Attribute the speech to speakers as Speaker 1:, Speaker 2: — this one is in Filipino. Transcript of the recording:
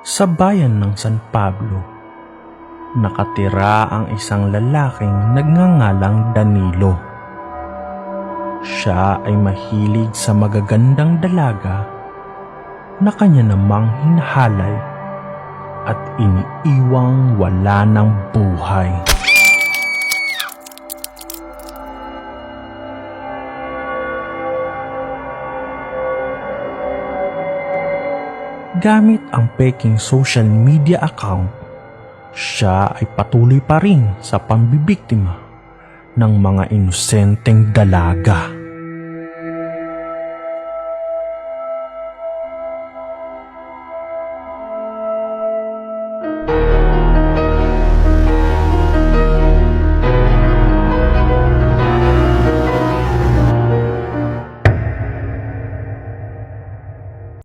Speaker 1: Sa bayan ng San Pablo, nakatira ang isang lalaking nagngangalang Danilo. Siya ay mahilig sa magagandang dalaga na kanya namang hinahalay at iniiwang wala ng buhay. Gamit ang peking social media account, siya ay patuloy pa rin sa pambibiktima ng mga inosenteng dalaga.